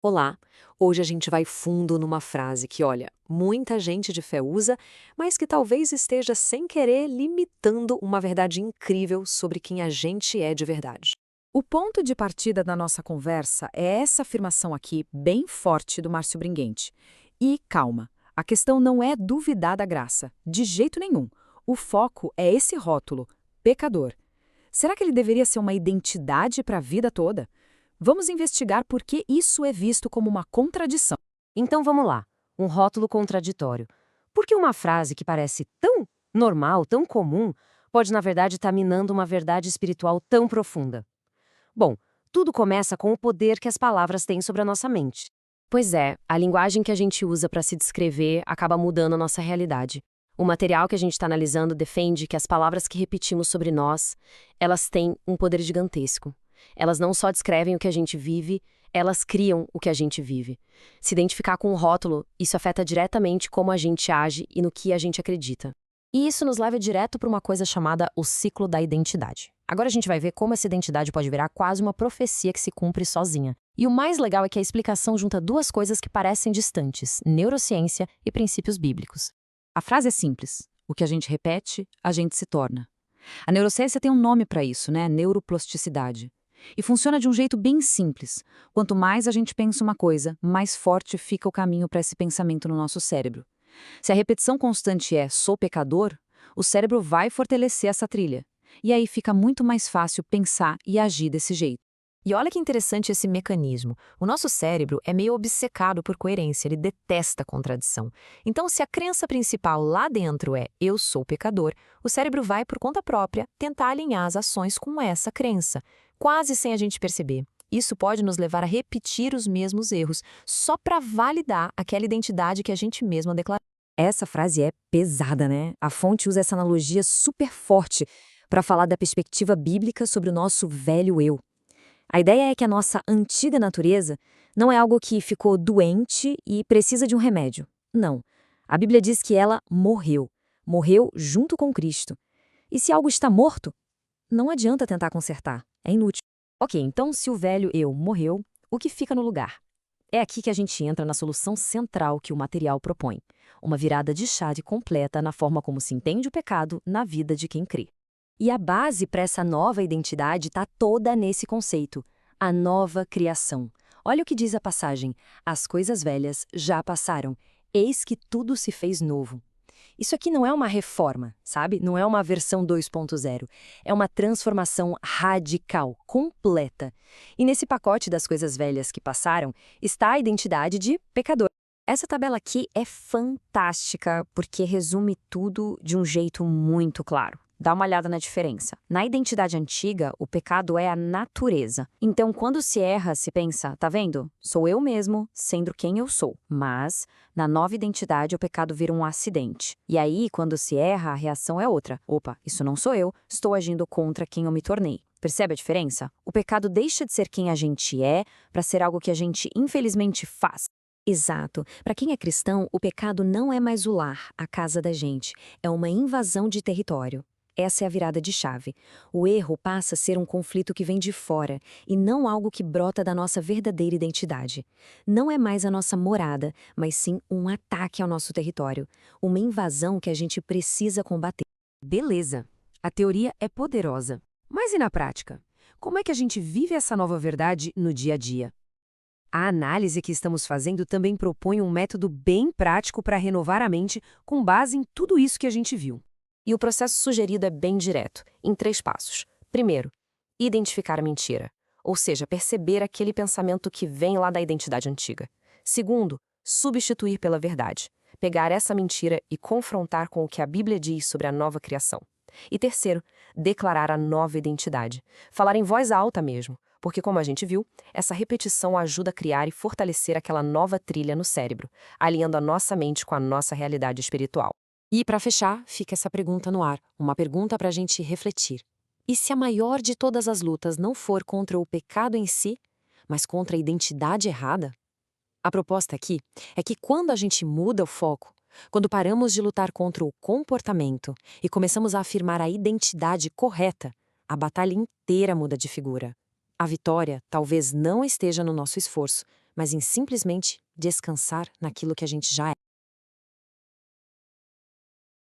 Olá! Hoje a gente vai fundo numa frase que, olha, muita gente de fé usa, mas que talvez esteja sem querer limitando uma verdade incrível sobre quem a gente é de verdade. O ponto de partida da nossa conversa é essa afirmação aqui, bem forte, do Márcio Bringuente. E calma, a questão não é duvidar da graça, de jeito nenhum. O foco é esse rótulo, pecador. Será que ele deveria ser uma identidade para a vida toda? Vamos investigar por que isso é visto como uma contradição. Então vamos lá, um rótulo contraditório. Por que uma frase que parece tão normal, tão comum, pode na verdade estar minando uma verdade espiritual tão profunda? Bom, tudo começa com o poder que as palavras têm sobre a nossa mente. Pois é, a linguagem que a gente usa para se descrever acaba mudando a nossa realidade. O material que a gente está analisando defende que as palavras que repetimos sobre nós, elas têm um poder gigantesco. Elas não só descrevem o que a gente vive, elas criam o que a gente vive. Se identificar com um rótulo, isso afeta diretamente como a gente age e no que a gente acredita. E isso nos leva direto para uma coisa chamada o ciclo da identidade. Agora a gente vai ver como essa identidade pode virar quase uma profecia que se cumpre sozinha. E o mais legal é que a explicação junta duas coisas que parecem distantes: neurociência e princípios bíblicos. A frase é simples. O que a gente repete, a gente se torna. A neurociência tem um nome para isso, né? Neuroplasticidade. E funciona de um jeito bem simples. Quanto mais a gente pensa uma coisa, mais forte fica o caminho para esse pensamento no nosso cérebro. Se a repetição constante é "sou pecador", o cérebro vai fortalecer essa trilha. E aí fica muito mais fácil pensar e agir desse jeito. E olha que interessante esse mecanismo. O nosso cérebro é meio obcecado por coerência, ele detesta contradição. Então, se a crença principal lá dentro é "eu sou pecador", o cérebro vai, por conta própria, tentar alinhar as ações com essa crença, quase sem a gente perceber. Isso pode nos levar a repetir os mesmos erros, só para validar aquela identidade que a gente mesma declarou. Essa frase é pesada, né? A fonte usa essa analogia super forte para falar da perspectiva bíblica sobre o nosso velho eu. A ideia é que a nossa antiga natureza não é algo que ficou doente e precisa de um remédio. Não. A Bíblia diz que ela morreu. Morreu junto com Cristo. E se algo está morto, não adianta tentar consertar. É inútil. Ok, então se o velho eu morreu, o que fica no lugar? É aqui que a gente entra na solução central que o material propõe. Uma virada de chave completa na forma como se entende o pecado na vida de quem crê. E a base para essa nova identidade está toda nesse conceito, a nova criação. Olha o que diz a passagem: as coisas velhas já passaram, eis que tudo se fez novo. Isso aqui não é uma reforma, sabe? Não é uma versão 2.0. É uma transformação radical, completa. E nesse pacote das coisas velhas que passaram está a identidade de pecador. Essa tabela aqui é fantástica porque resume tudo de um jeito muito claro. Dá uma olhada na diferença. Na identidade antiga, o pecado é a natureza. Então, quando se erra, se pensa, tá vendo? Sou eu mesmo, sendo quem eu sou. Mas, na nova identidade, o pecado vira um acidente. E aí, quando se erra, a reação é outra. Opa, isso não sou eu, estou agindo contra quem eu me tornei. Percebe a diferença? O pecado deixa de ser quem a gente é para ser algo que a gente, infelizmente, faz. Exato. Para quem é cristão, o pecado não é mais o lar, a casa da gente. É uma invasão de território. Essa é a virada de chave. O erro passa a ser um conflito que vem de fora e não algo que brota da nossa verdadeira identidade. Não é mais a nossa morada, mas sim um ataque ao nosso território. Uma invasão que a gente precisa combater. Beleza, a teoria é poderosa. Mas e na prática? Como é que a gente vive essa nova verdade no dia a dia? A análise que estamos fazendo também propõe um método bem prático para renovar a mente com base em tudo isso que a gente viu. E o processo sugerido é bem direto, em 3 passos. Primeiro, identificar a mentira, ou seja, perceber aquele pensamento que vem lá da identidade antiga. Segundo, substituir pela verdade, pegar essa mentira e confrontar com o que a Bíblia diz sobre a nova criação. E terceiro, declarar a nova identidade, falar em voz alta mesmo, porque como a gente viu, essa repetição ajuda a criar e fortalecer aquela nova trilha no cérebro, alinhando a nossa mente com a nossa realidade espiritual. E, para fechar, fica essa pergunta no ar, uma pergunta para a gente refletir. E se a maior de todas as lutas não for contra o pecado em si, mas contra a identidade errada? A proposta aqui é que quando a gente muda o foco, quando paramos de lutar contra o comportamento e começamos a afirmar a identidade correta, a batalha inteira muda de figura. A vitória talvez não esteja no nosso esforço, mas em simplesmente descansar naquilo que a gente já é.